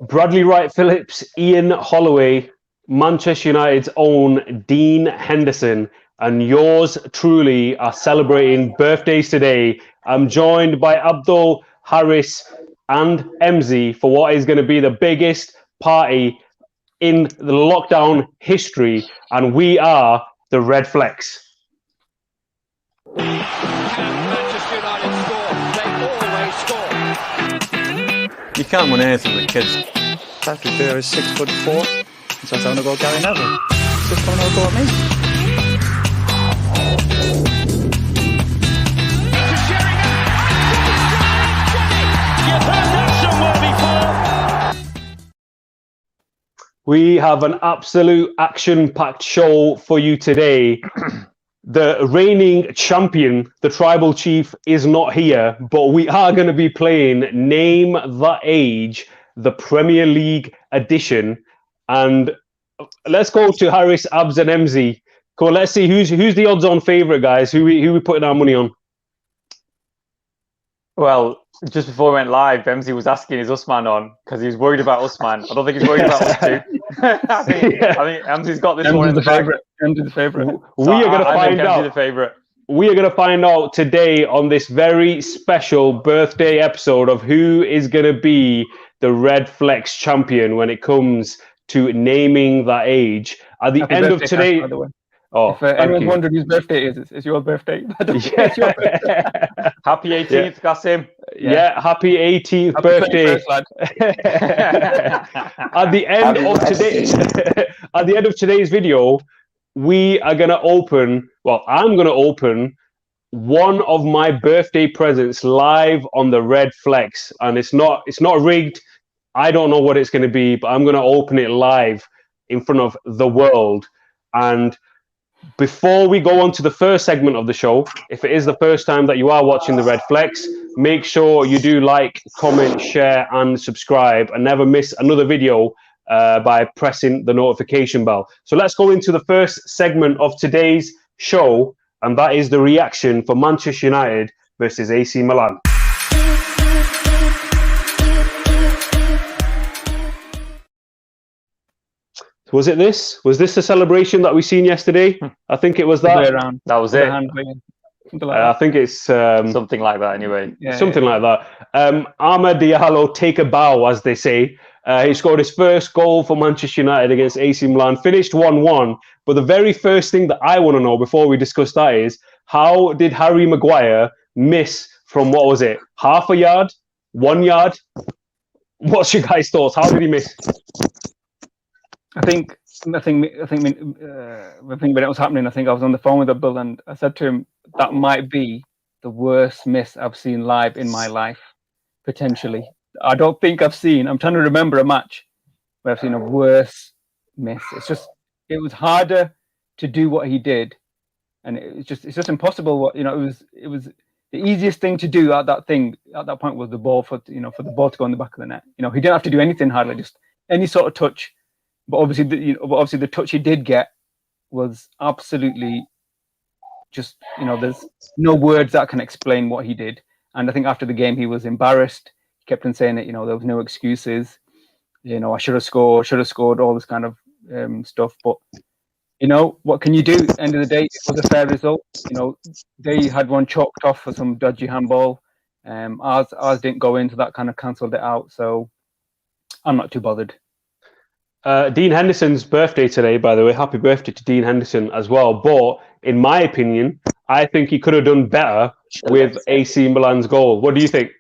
Bradley Wright Phillips, Ian Holloway, Manchester United's own Dean Henderson, and yours truly are celebrating birthdays today. I'm joined by Abdul, Harris, and MZ for what is going to be the biggest party in the lockdown history, and we are the RedFlex. Manchester United score. They always score. You can't win anything with kids. Patrick Vieira is 6'4", so I'm having a go at Gary Neville. Just coming to go at me. We have an absolute action-packed show for you today. The reigning champion, the tribal chief, is not here, but we are going to be playing Name the Age, the Premier League edition. And let's go to Harris, Abs, and MZ. Cool. Let's see who's the odds-on favourite, guys. Who we putting our money on? Well, just before we went live, MZ was asking, is Usman on? Because he was worried about Usman. I don't think he's worried about us two. I think MZ's got this one in the favourite. MZ's the favourite. We are going to find out. The favourite. We are going to find out today on this very special birthday episode of who is going to be the RedFlex champion when it comes to naming that age. At the end of today... By the way. Oh, if anyone's wondering whose birthday it is, it's your birthday. It's your birthday. Happy 18th, Qasim. Yeah, happy 18th Happy birthday. 21st, lad. At the end of today's video, we are gonna open. Well, I'm gonna open one of my birthday presents live on the RedFlex, and it's not rigged. I don't know what it's gonna be, but I'm gonna open it live in front of the world. And before we go on to the first segment of the show, if it is the first time that you are watching the RedFlex, make sure you do like, comment, share, and subscribe, and never miss another video by pressing the notification bell. So let's go into the first segment of today's show, and that is the reaction for Manchester United versus AC Milan. Was this the celebration that we seen yesterday? I think it was that. That was it. I think it's something like that anyway. Yeah, something like that. Ahmed Diallo, take a bow, as they say. He scored his first goal for Manchester United against AC Milan, finished 1-1. But the very first thing that I want to know before we discuss that is, how did Harry Maguire miss from, what was it, half a yard, 1 yard? What's your guys' thoughts? How did he miss? I think when it was happening, I think I was on the phone with Abdul, and I said to him, that might be the worst miss I've seen live in my life, potentially. I don't think I'm trying to remember a match where I've seen a worse miss. It was harder to do what he did, and it's just impossible. It was the easiest thing to do at that point was the ball for the ball to go in the back of the net. He didn't have to do anything hardly, just any sort of touch. But obviously, the touch he did get was absolutely just, there's no words that can explain what he did. And I think after the game, he was embarrassed. He kept on saying that, there was no excuses. I should have scored, all this kind of stuff. But, what can you do? End of the day, it was a fair result. They had one chalked off for some dodgy handball. Ours didn't go in, so that kind of cancelled it out. So I'm not too bothered. Dean Henderson's birthday today, by the way. Happy birthday to Dean Henderson as well. But in my opinion, I think he could have done better with AC Milan's goal. What do you think?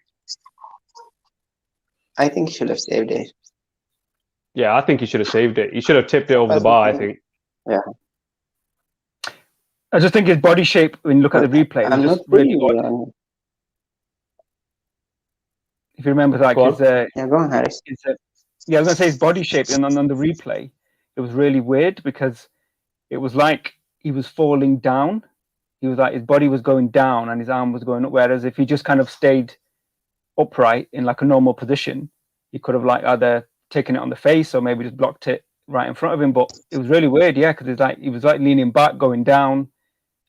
I think he should have saved it. Yeah, I think he should have saved it. He should have tipped it over the bar, I think. Yeah. I just think his body shape, when you look at the replay, I'm was not just really really odd. If you remember, like, go on, Harris. I was going to say his body shape, and on the replay, it was really weird because it was like he was falling down. He was like, his body was going down and his arm was going up. Whereas if he just kind of stayed upright in like a normal position, he could have like either taken it on the face or maybe just blocked it right in front of him. But it was really weird, because he was like leaning back, going down,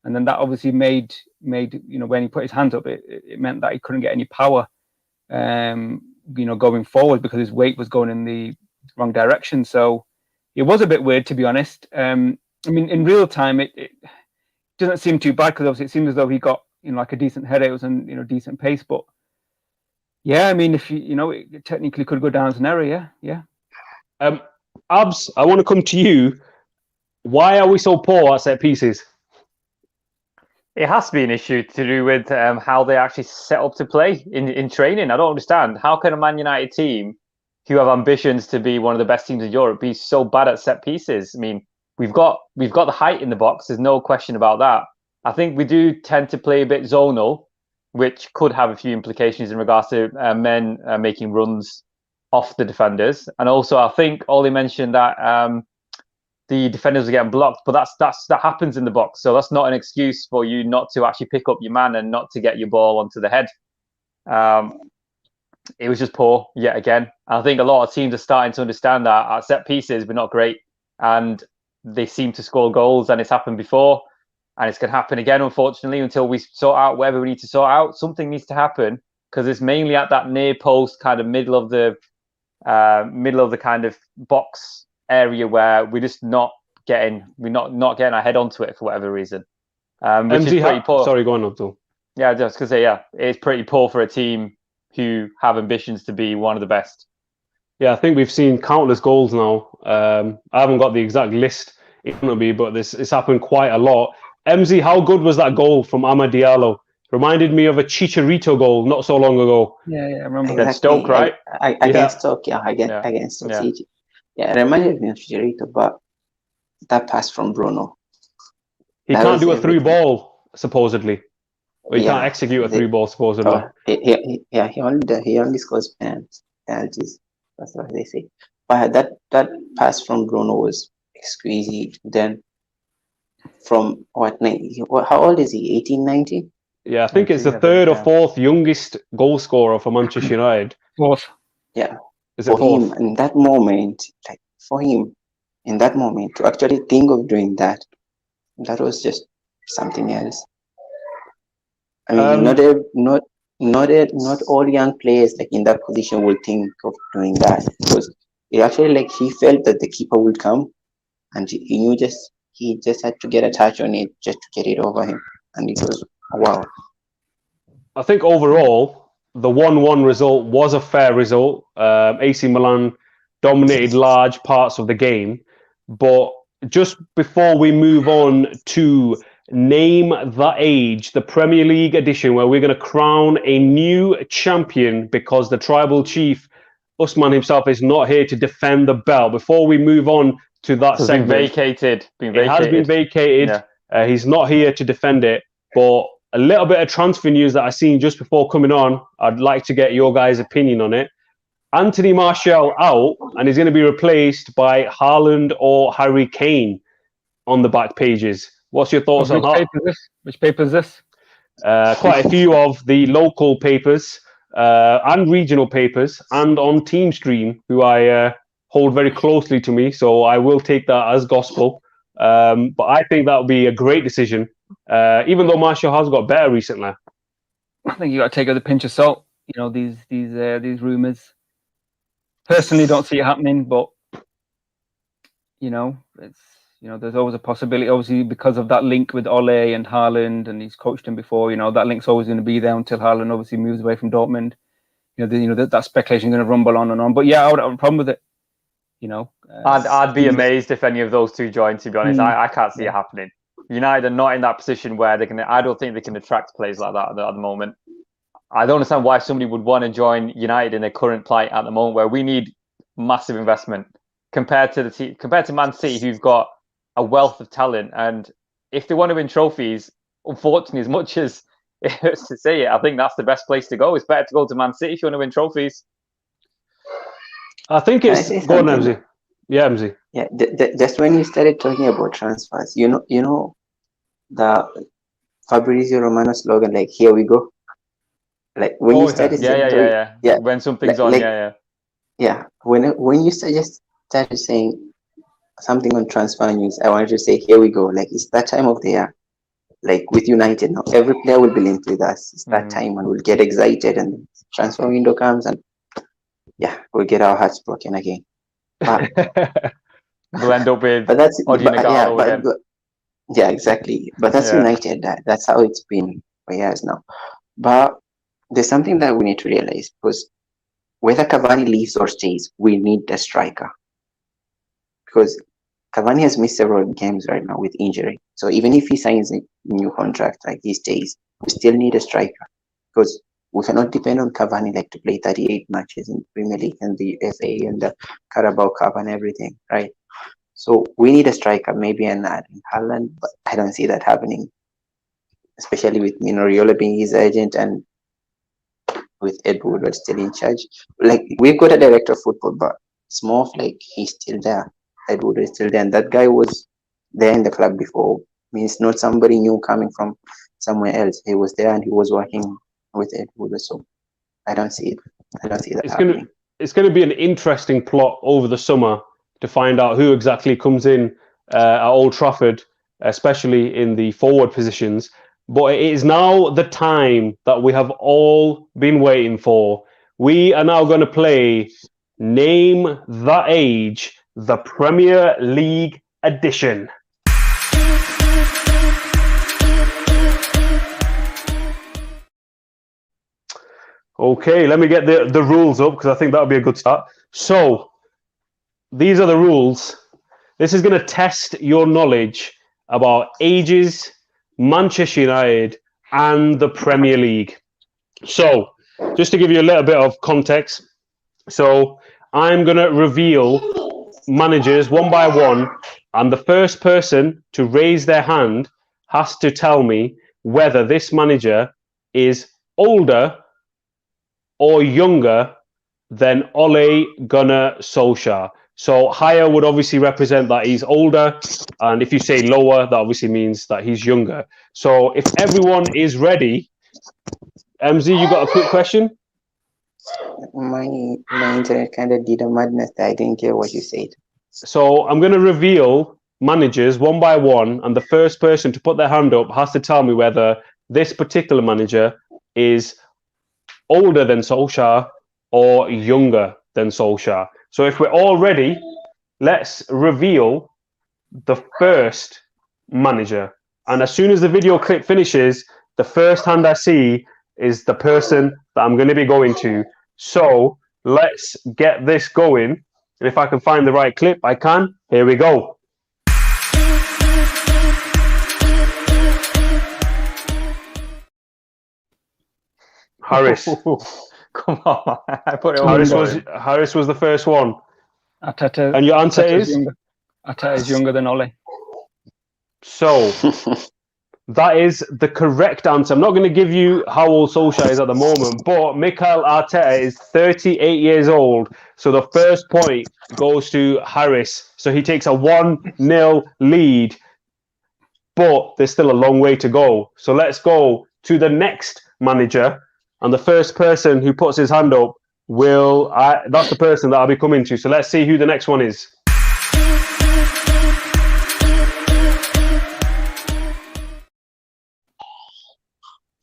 and then that obviously made when he put his hands up, it meant that he couldn't get any power. going forward because his weight was going in the wrong direction. So it was a bit weird, to be honest. I mean, in real time, it doesn't seem too bad because obviously it seemed as though he got like a decent head. It was in decent pace, but yeah, I mean, if it technically could go down as an error. Yeah. Abs, I want to come to you. Why are we so poor at set pieces? It has to be an issue to do with how they actually set up to play in training. I don't understand. How can a Man United team who have ambitions to be one of the best teams in Europe be so bad at set pieces? I mean, we've got the height in the box. There's no question about that. I think we do tend to play a bit zonal, which could have a few implications in regards to men making runs off the defenders. And also, I think Ollie mentioned that the defenders are getting blocked, but that happens in the box. So that's not an excuse for you not to actually pick up your man and not to get your ball onto the head. It was just poor yet again. I think a lot of teams are starting to understand that our set pieces were not great, and they seem to score goals, and it's happened before, and it's going to happen again, unfortunately, until we sort out whatever we need to sort out. Something needs to happen because it's mainly at that near post, kind of middle of the kind of box area where we're just not getting our head onto it for whatever reason. Which is pretty poor. Sorry, go on, Abdul. Yeah, just because it's pretty poor for a team who have ambitions to be one of the best. Yeah, I think we've seen countless goals now. I haven't got the exact list in front of me, but it's happened quite a lot. MZ, how good was that goal from Amad Diallo? Reminded me of a Chicharito goal not so long ago. Yeah, I remember. Exactly. Stoke, right? Against Stoke, against Stoke City. Yeah, it reminded me of Chicharito, but that pass from Bruno. He can't do a through ball, supposedly. Or he can't execute a through ball, supposedly. He only scores penalties. That's what they say. But that pass from Bruno was exquisite. Then from how old is he? 18, 19? Yeah, I think it's the third or fourth youngest goal scorer for Manchester United. Fourth. Yeah. Is it fourth? Him in that moment, to actually think of doing that was just something else. I mean, not all young players like in that position will think of doing that, because it actually he felt that the keeper would come, and he knew he just had to get a touch on it just to get it over him, and it was wow. I think overall the 1-1 result was a fair result. AC Milan dominated large parts of the game, but just before we move on to Name the Age, the Premier League edition, where we're going to crown a new champion because the tribal chief, Usman himself, is not here to defend the belt. Before we move on to that segment, it has been vacated. Yeah. He's not here to defend it. But a little bit of transfer news that I seen just before coming on, I'd like to get your guys' opinion on it. Anthony Martial out, and he's going to be replaced by Haaland or Harry Kane on the back pages. What's your thoughts on that? Which paper is this? Quite a few of the local papers and regional papers, and on Team Stream, who I hold very closely to me, so I will take that as gospel. But I think that would be a great decision, even though Martial has got better recently. I think you got to take it with a pinch of salt. These rumours. Personally, don't see it happening, but it's. There's always a possibility, obviously, because of that link with Ole and Haaland, and he's coached him before. That link's always going to be there until Haaland obviously moves away from Dortmund. That speculation is going to rumble on and on. But yeah, I would have a problem with it. I'd be amazed if any of those two join. To be honest, I can't see it happening. United are not in that position where they can. I don't think they can attract players like that at the moment. I don't understand why somebody would want to join United in their current plight at the moment, where we need massive investment compared to Man City, who've got a wealth of talent, and if they want to win trophies, unfortunately, as much as it hurts to say it, I think that's the best place to go. It's better to go to Man City if you want to win trophies. I think it's go on, MZ. Yeah, MZ. Yeah, just when you started talking about transfers, the Fabrizio Romano slogan, like "Here we go." Like when you started, yeah. When something's on, yeah. When you started saying something on transfer news, I wanted to say, here we go. Like, it's that time of the year. Like, with United now, every player will be linked with us. It's that time, and we'll get excited, and transfer window comes, and we'll get our hearts broken again. But, We'll end up with but that's Odi but, yeah, Nagalo but, again. but yeah, exactly. But that's Yeah. United. That's how it's been for years now. But there's something that we need to realize, because whether Cavani leaves or stays, we need a striker, because Cavani has missed several games right now with injury. So even if he signs a new contract, like he stays, we still need a striker, because we cannot depend on Cavani like to play 38 matches in Premier League and the FA and the Carabao Cup and everything, right? So we need a striker, maybe an Haaland, but I don't see that happening, especially with Minoriolo being his agent and with Ed Woodward still in charge. Like, we've got a director of football, but it's more of like he's still there. Ed Woodward is still there, and that guy was there in the club before. Means not somebody new coming from somewhere else. He was there and he was working with Ed Woodward. So I don't see it. I don't see that happening. It's going to be an interesting plot over the summer to find out who exactly comes in at Old Trafford, especially in the forward positions. But it is now the time that we have all been waiting for. We are now going to play Name That Age, the Premier League edition. Okay, let me get the rules up, because I think that'll be a good start. So, these are the rules. This is going to test your knowledge about ages, Manchester United, and the Premier League. So, just to give you a little bit of context, so I'm going to reveal managers one by one, and the first person to raise their hand has to tell me whether this manager is older or younger than Ole Gunnar Solskjaer. So higher would obviously represent that he's older, and if you say lower, that obviously means that he's younger. So if everyone is ready, MZ, you got a quick question? My internet kind of did a madness there. I didn't hear what you said. So I'm going to reveal managers one by one, and the first person to put their hand up has to tell me whether this particular manager is older than Solskjaer or younger than Solskjaer. So if we're all ready, let's reveal the first manager. And as soon as the video clip finishes, the first hand I see is the person that I'm going to be going to. So let's get this going. And if I can find the right clip, I can. Here we go. Harris. Come on, I put it on. Harris was the first one. Arteta, And your answer is? Arteta is younger than Ole. So, that is the correct answer. I'm not going to give you how old Solskjaer is at the moment, but Mikel Arteta is 38 years old. So the first point goes to Harris. So he takes a 1-0 lead, but there's still a long way to go. So let's go to the next manager. And the first person who puts his hand up that's the person that I'll be coming to. So let's see who the next one is.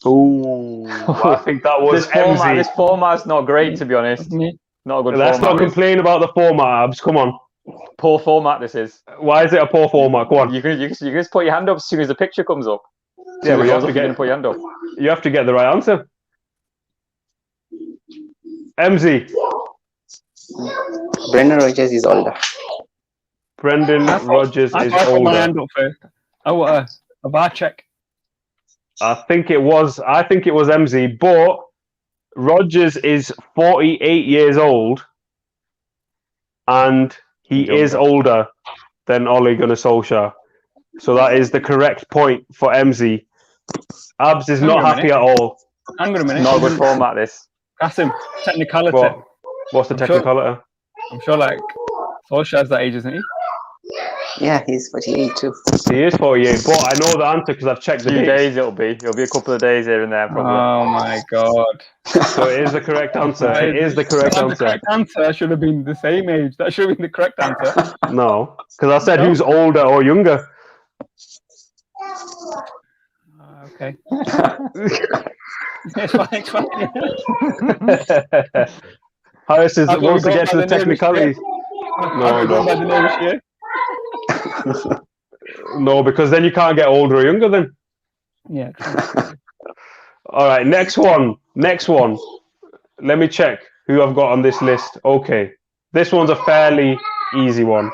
Oh, I think that was MZ. This format's not great, to be honest. Not a good Let's format. not complain about the format, Abs. Come on. Poor format this is. Why is it a poor format? Go on. You can just put your hand up as soon as the picture comes up. Yeah, but you have to put your hand up. You have to get the right answer. MZ. Brendan Rodgers is older. Brendan Rodgers is I put my older. hand up first. Oh, a VAR check. I think it was MZ, but Rodgers is 48 years old, and he is older than Ole Gunnar Solskjaer. So that is the correct point for MZ. Abs is not happy at all. Hang on a minute. Not a good format this. Qasim, technicality. What's the technicality? I'm sure like Solskjaer's that age, isn't he? Yeah, he's 48 too. He is 48, but I know the answer because I've checked the Few dates. days it'll be a couple of days here and there probably. Oh my god. So it is the correct answer. It is the correct answer. The correct answer should have been the same age. That should have been the correct answer. No, because I said who's older or younger. Okay. It's fine. Harris is, That's what wants we to got get to by the the nearest technicalities. No, No, by the nearest year. no, because then you can't get older or younger then. Yeah. True. All right, next one. Let me check who I've got on this list. Okay, this one's a fairly easy one.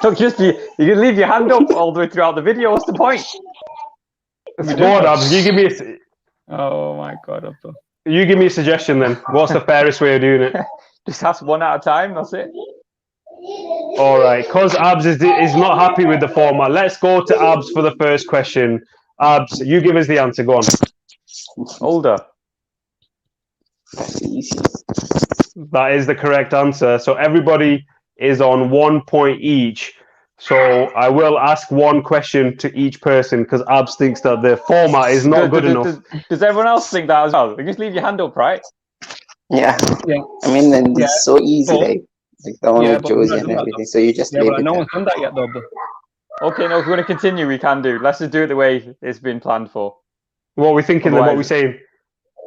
Look, you can leave your hand up all the way throughout the video. What's the point? What, Abs? You give me Oh my God, Abdul. you give me a suggestion then. What's the fairest way of doing it? Just ask one at a time. That's it. All right, because Abs is not happy with the format. Let's go to Abs for the first question. Abs, you give us the answer. Go on. Older. That's easy. That is the correct answer. So everybody is on 1 point each. So I will ask one question to each person because Abs thinks that the format is not good enough. Does everyone else think that as well? You just leave your hand up, right? Yeah. Yeah. I mean, and Yeah. it's so easy, But- like the one Yeah, with but we're Josie not and doing that, everything. So you just Yeah, leave but it no there. one's done that yet, though. Abdul. Okay, no, if we want to continue, we can do. Let's just do it the way it's been planned for. What are we thinking then? What are we saying?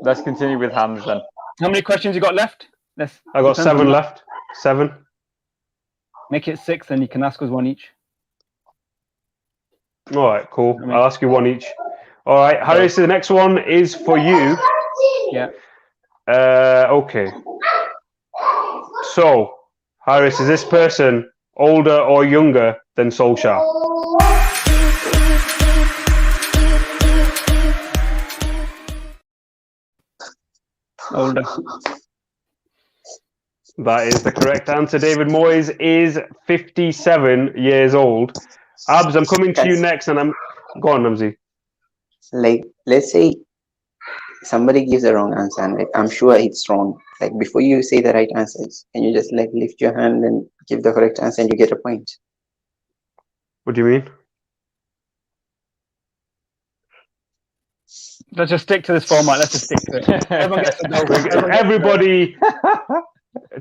Let's continue with hands then. How many questions you got left? I got 7 left. 7. Make it 6, and you can ask us one each. All right, cool. I'll ask you one each. All right, Harris, the next one is for you. Yeah. Okay. So, Harris, is this person older or younger than Solskjaer? Older. That is the correct answer. David Moyes is 57 years old. Abs, I'm coming to you next, and I'm... Go on, Namzi. Like, let's say somebody gives the wrong answer, and like, I'm sure it's wrong. Like, before you say the right answers, can you just like lift your hand and give the correct answer, and you get a point? What do you mean? Let's just stick to this format. Let's just stick to it. Everyone gets to go. Everyone gets to Everybody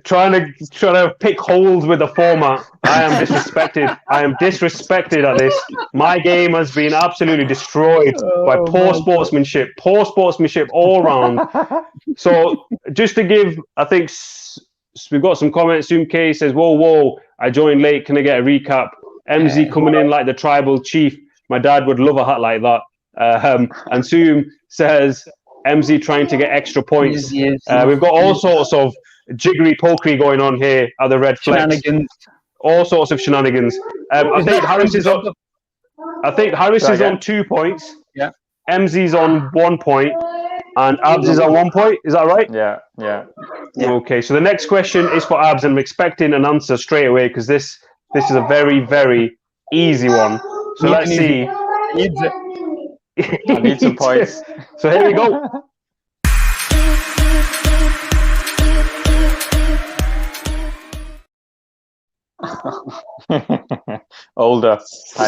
trying to pick holes with the format. I am disrespected. I am disrespected at this. My game has been absolutely destroyed by poor sportsmanship all round. So just to give, I think we've got some comments. Zoom K says, whoa, I joined late. Can I get a recap? MZ coming in like the tribal chief. My dad would love a hat like that. And Zoom says, MZ trying to get extra points. Yes. We've got all sorts of jiggery pokery going on here at the RedFlex. Shenanigans. All sorts of shenanigans. I think Harris is on. I think Harris is on 2 points. Yeah. MZ's on 1 point, and Abs is on 1 point. Is that right? Yeah. Okay. So the next question is for Abs, and I'm expecting an answer straight away because this is a very, very easy one. So let's see. Needs it. I need some points. So here we go. Older.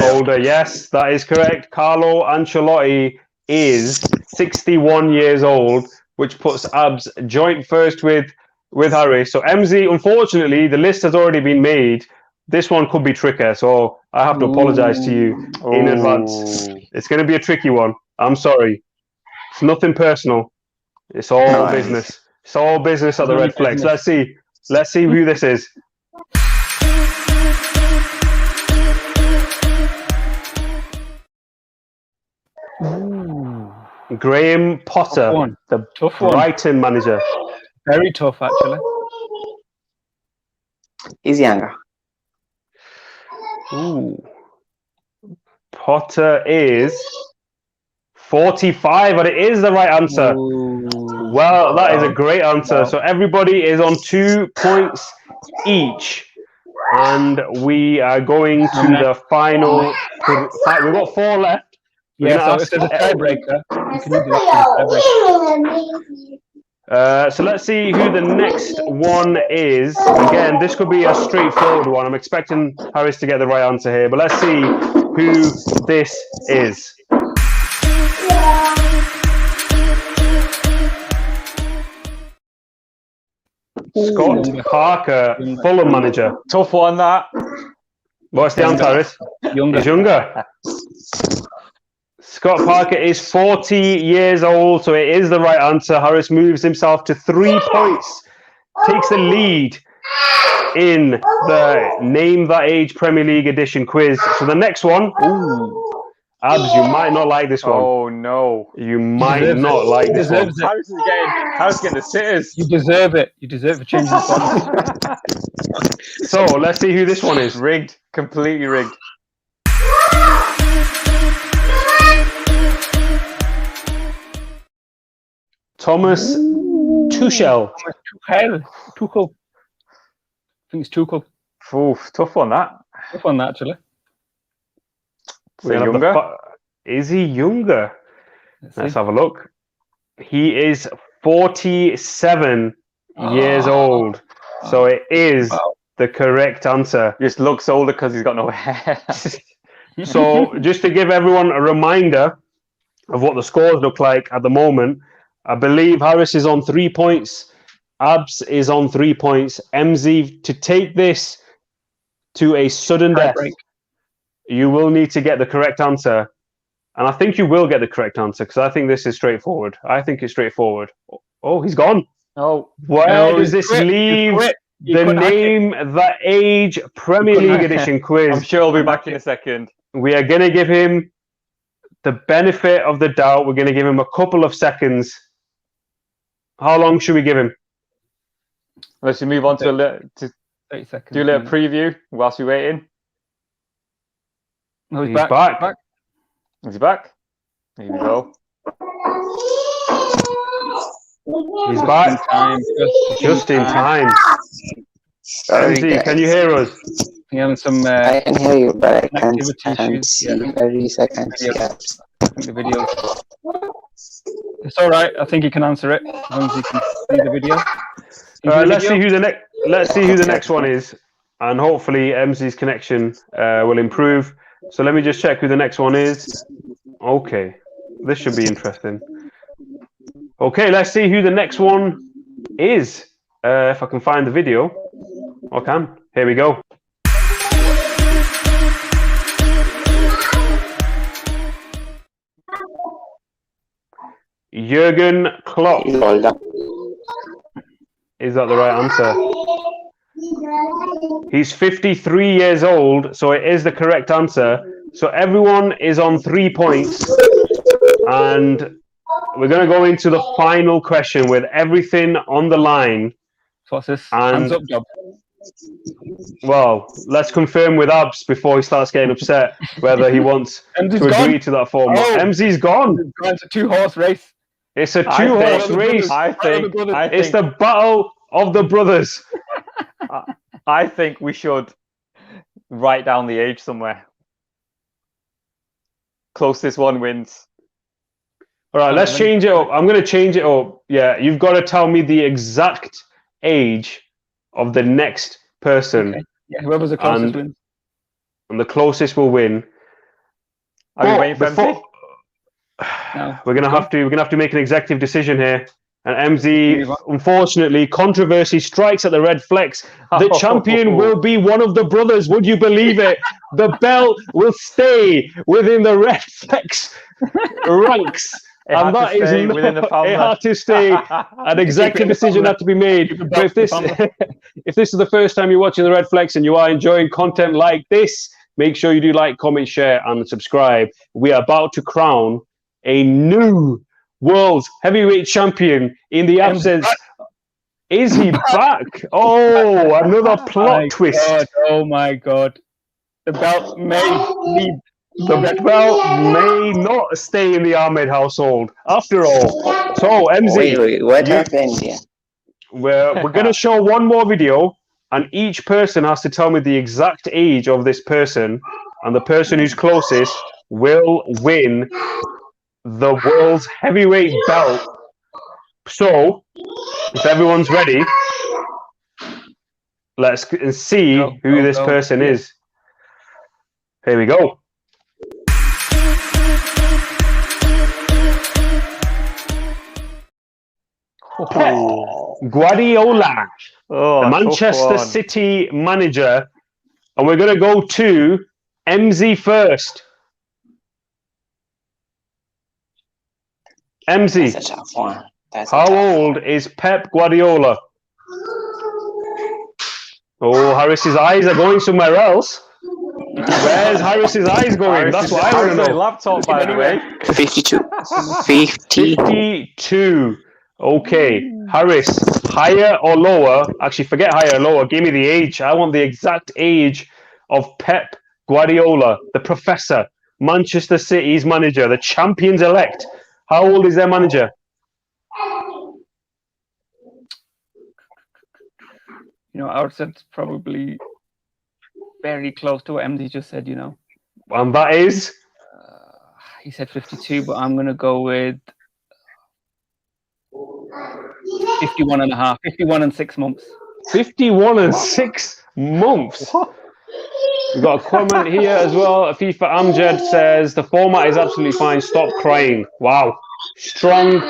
Older, yes, that is correct. Carlo Ancelotti is 61 years old, which puts Abs joint first with Harry. So MZ, unfortunately, the list has already been made. This one could be trickier, so I have to apologize to you in advance. It's going to be a tricky one. I'm sorry. It's nothing personal. It's all business. It's all business at the RedFlex. Let's see who this is. Graeme Potter, the Brighton manager. Very tough, actually. He's younger. Ooh. Potter is 45, and it is the right answer. Ooh. Well, that is a great answer. So everybody is on 2 points each. And we are going to the final. We've got 4 left. Yeah, so if there's a tiebreaker, you can use it. So let's see who the next one is. Again, this could be a straightforward one. I'm expecting Harris to get the right answer here, but let's see who this is. Scott Parker, Fulham manager. Tough one, that. What's the answer, Harris? Younger. He's younger. Scott Parker is 40 years old, so it is the right answer. Harris moves himself to 3 points, takes the lead in the Name That Age Premier League edition quiz. So the next one, Abs, you might not like this one. Oh no. You might not like this one. Harris is getting the sitters. You deserve it. You deserve for changing the So let's see who this one is. Rigged. Completely rigged. Thomas Tuchel. Tuchel. I think it's Tuchel. Oof, tough one that. Tough one, actually. Is he younger? Is he younger? Let's have a look. He is 47 years old. So it is the correct answer. Just looks older because he's got no hair. So just to give everyone a reminder of what the scores look like at the moment, I believe Harris is on 3 points. Abs is on 3 points. MZ, to take this to a sudden death, you will need to get the correct answer. And I think you will get the correct answer because I think this is straightforward. I think it's straightforward. Oh, he's gone. Oh, where does this leave the Name That Age Premier League edition quiz? I'm sure I'll be back in a second. We are going to give him the benefit of the doubt. We're going to give him a couple of seconds. How long should we give him? Let's move on to 30 seconds. Do a little preview whilst we're waiting. No, He's back. Is he back? Here we go. He's back. Just in time. Sorry, MZ, can you hear us? You're having some. I can hear you, but I can't connectivity see. issues. At least I can't see. I think the video. It's all right. I think you can answer it as long as you can see the video. Let's see who the next. Let's see who the next one is, and hopefully MZ's connection will improve. So let me just check who the next one is. Okay, this should be interesting. Okay, let's see who the next one is. If I can find the video, I can. Here we go. Jurgen Klopp. Is that the right answer? He's 53 years old, so it is the correct answer. So everyone is on 3 points. And we're going to go into the final question with everything on the line. What's this? And, hands up job. Well, let's confirm with Abs before he starts getting upset whether he wants to agree to that format. MZ's gone. It's a 2-horse race. It's a 2-horse race. I think it's the battle of the brothers. I think we should write down the age somewhere. Closest one wins. All right, let's change it up. I'm going to change it up. Yeah, you've got to tell me the exact age of the next person. Okay. Yeah, whoever's the closest wins. And the closest will win. Are we waiting for MZ? No. We're gonna have to make an executive decision here. And MZ, unfortunately, controversy strikes at the RedFlex. The champion will be one of the brothers. Would you believe it? The belt will stay within the RedFlex ranks. And that is within the family. It had to stay. An executive decision had to be made. But if this is the first time you're watching the RedFlex and you are enjoying content like this, make sure you do like, comment, share, and subscribe. We are about to crown a new world heavyweight champion in the absence. Is he back? Oh, another plot twist. God, oh my God. The belt may leave. The belt may not stay in the Ahmed household after all. So, MZ, wait, what happened here? We're going to show one more video, and each person has to tell me the exact age of this person, and the person who's closest will win the world's heavyweight belt. So, if everyone's ready, let's see who this person is. Here we go. Pep Guardiola, the Manchester City manager. And we're going to go to MZ first. MZ, That's a tough one. how old is Pep Guardiola? Oh, Harris's eyes are going somewhere else. Where's Harris's eyes going? That's what I want to know. Laptop, by the way. 52. 50. 52. Okay. Harris, higher or lower? Actually, forget higher or lower. Give me the age. I want the exact age of Pep Guardiola, the professor, Manchester City's manager, the champions elect. How old is their manager? I would say it's probably very close to what MD just said, And that is? He said 52, but I'm going to go with 51 and a half, 51 and 6 months. 51 and 6 months. We've got a comment here as well. FIFA Amjad says, the format is absolutely fine. Stop crying. Wow. Strong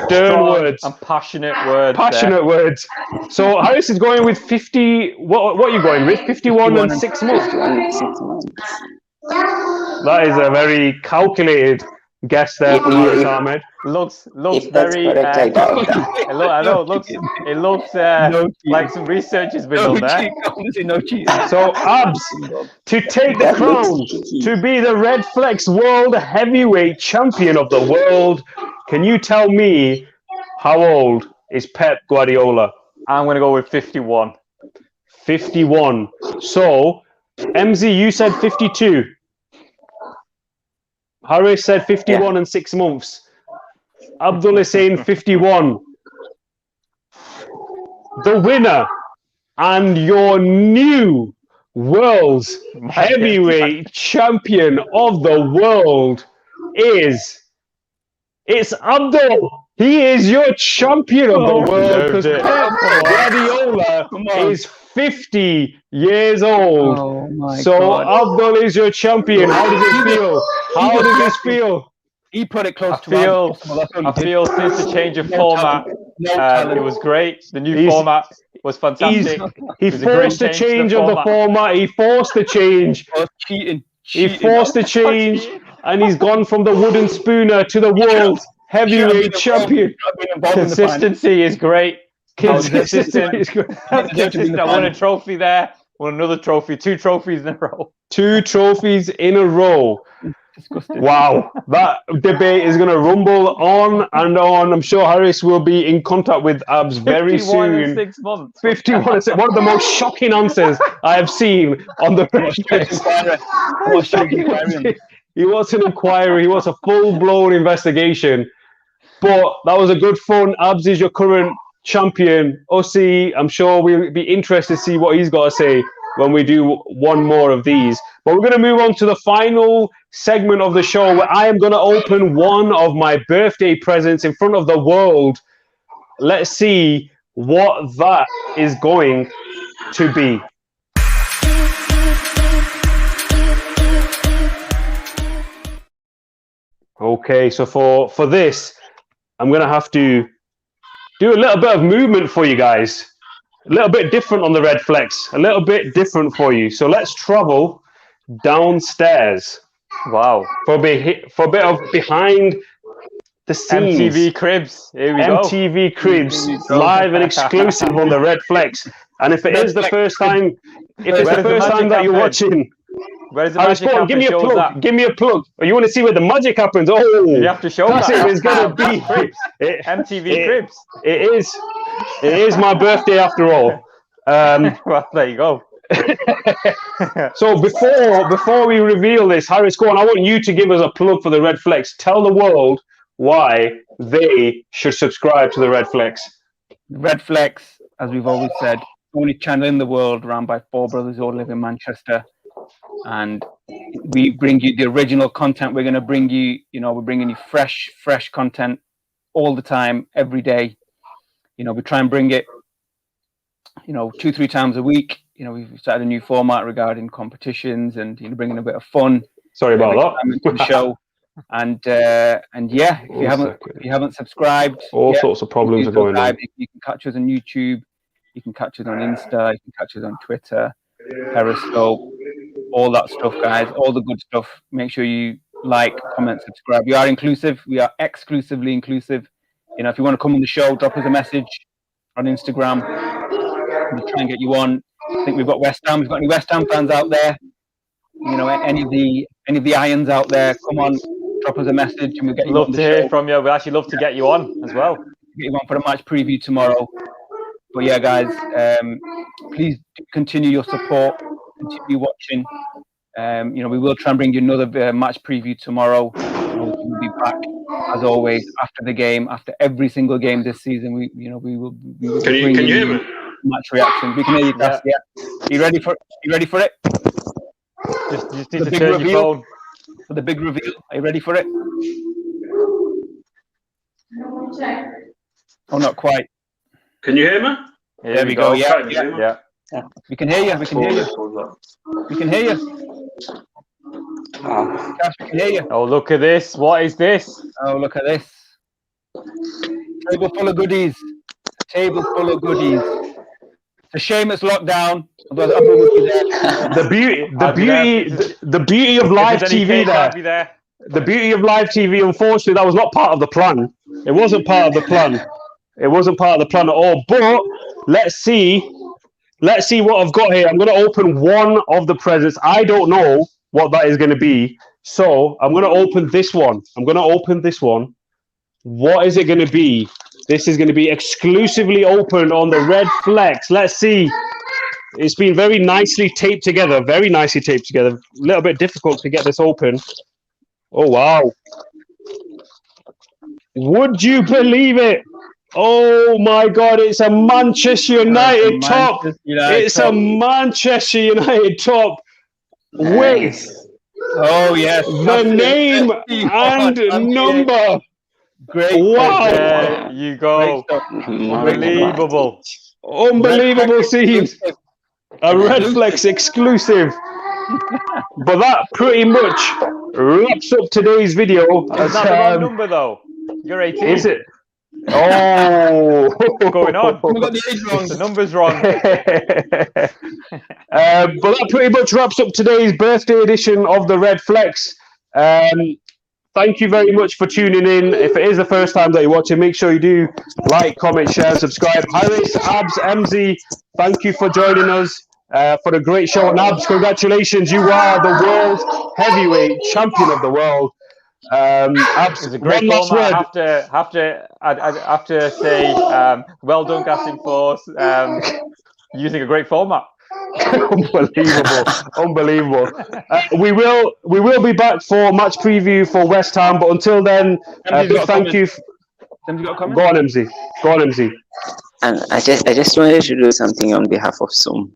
words. And passionate words. Passionate words. So Harris is going with 50. What are you going with? 51 and 6 months. 51 and 6 months. That is a very calculated guess there from Harris Ahmed. Looks If that's very. correct, I doubt that. I know. It looks like some research has been done there. No cheating. So Abs, to take the That crown, looks cheeky. to be the RedFlex World Heavyweight Champion of the world, can you tell me how old is Pep Guardiola? I'm going to go with 51. 51. So, MZ, you said 52. Harris said 51 and 6 months. Abdul is saying 51. The winner and your new world's heavyweight champion of the world it's Abdul. He is your champion of the world because Pep Guardiola is 50 years old. Oh my so God. Abdul is your champion. How does it feel? How does this feel? He put it close I feel since the change of format, it was great. The new format was fantastic. He forced the change of the format. He forced the change. Cheating. He forced the change, and he's gone from the wooden spooner to the world heavyweight champion. Consistency is great. Consistent. Consistent. I won a trophy there. Won another trophy. 2 trophies in a row. 2 trophies in a row. Disgusting. Wow, that debate is going to rumble on and on. I'm sure Harris will be in contact with Abs very 51 soon. in 6 months. 51 and 6. One of the most shocking answers I have seen on the He wants an inquiry. He wants a full-blown investigation. But that was a good fun. Abs is your current champion. Ossie, I'm sure we'll be interested to see what he's got to say when we do one more of these. But we're going to move on to the final segment of the show where I am going to open one of my birthday presents in front of the world. Let's see what that is going to be. Okay, so for this, I'm going to have to do a little bit of movement for you guys. A little bit different on the RedFlex. A little bit different for you. So let's travel downstairs. Wow. For a bit of behind the scenes. MTV Cribs. Here we go. MTV Cribs. Live and exclusive on the RedFlex. And if it is the first time, that you're watching, where's the magic happen? give me a plug. That. Give me a plug. Or you want to see where the magic happens? Oh, you have to show that. It's going to be MTV Cribs. It is. It is my birthday after all. Well, there you go. So before we reveal this, Harris, go on. I want you to give us a plug for the RedFlex. Tell the world why they should subscribe to the RedFlex. RedFlex, as we've always said, only channel in the world run by 4 brothers who all live in Manchester, and we bring you the original content. We're going to bring you, we're bringing you fresh content all the time, every day. We try and bring it, 2-3 times a week. We've started a new format regarding competitions and bringing a bit of fun. Sorry about that. To the show. And yeah, if you haven't subscribed, all sorts of problems are going on. You can catch us on YouTube, you can catch us on Insta, you can catch us on Twitter, Periscope, all that stuff, guys. All the good stuff. Make sure you like, comment, subscribe. We are inclusive. We are exclusively inclusive. You know, if you want to come on the show, drop us a message on Instagram. We'll try and get you on. I think we've got West Ham. We've got any West Ham fans out there? You know, any of the Irons out there? Come on, drop us a message, and we'll get you on the show. Love to hear from you. We actually love to get you on as well. Get you on for a match preview tomorrow. But yeah, guys, please continue your support. Continue watching. You know, we will try and bring you another match preview tomorrow. We'll be back as always after the game, after every single game this season. We will. Can you hear me? Match reactions. We can hear you, Cass. Yeah. You ready for it? Just need to turn your phone. For the big reveal. Are you ready for it? Oh, not quite. Can you hear me? There we go. Yeah. We can hear you. We can hear you. We can hear you. Cass, we can hear you. Oh, look at this. What is this? Oh, look at this. Table full of goodies. Table full of goodies. It's a shame it's locked down. The beauty of live TV there. The beauty of live TV, unfortunately, that was not part of the plan. It wasn't part of the plan. It wasn't part of the plan at all. But let's see what I've got here. I'm going to open one of the presents. I don't know what that is going to be. So I'm going to open this one. What is it going to be? This is going to be exclusively opened on the RedFlex. Let's see. It's been very nicely taped together. A little bit difficult to get this open. Oh, wow. Would you believe it? Oh, my God. It's a Manchester United top. It's a Manchester United top. Wait. Oh, yes. The name and number. Great. Wow. There you go. Unbelievable. Unbelievable scenes. A RedFlex exclusive. But that pretty much wraps up today's video. Is that the wrong number, though? You're 18. Is it? Oh. What's going on? We got the age wrong. The number's wrong. But that pretty much wraps up today's birthday edition of the RedFlex. Thank you very much for tuning in. If it is the first time that you're watching, make sure you do like, comment, share, and subscribe. Harris, Abs, MZ, thank you for joining us for the great show. And Abs, congratulations. You are the world heavyweight champion of the world. Abs, it's a great format. I have to say, well done, Qasim, for using a great format. Unbelievable. We will be back for match preview for West Ham, but until then, big thank you. Go on, MZ. And I just wanted to do something on behalf of Sum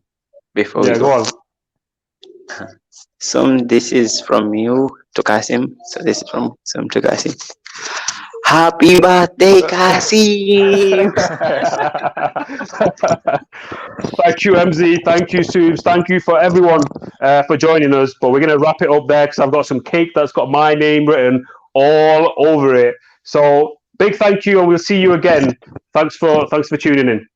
before we go on. Sum, this is from you to Qasim. So this is from Sum to Qasim. Happy birthday, Qasim! Thank you, MZ. Thank you, Subs. Thank you for everyone for joining us. But we're going to wrap it up there because I've got some cake that's got my name written all over it. So big thank you, and we'll see you again. Thanks for tuning in.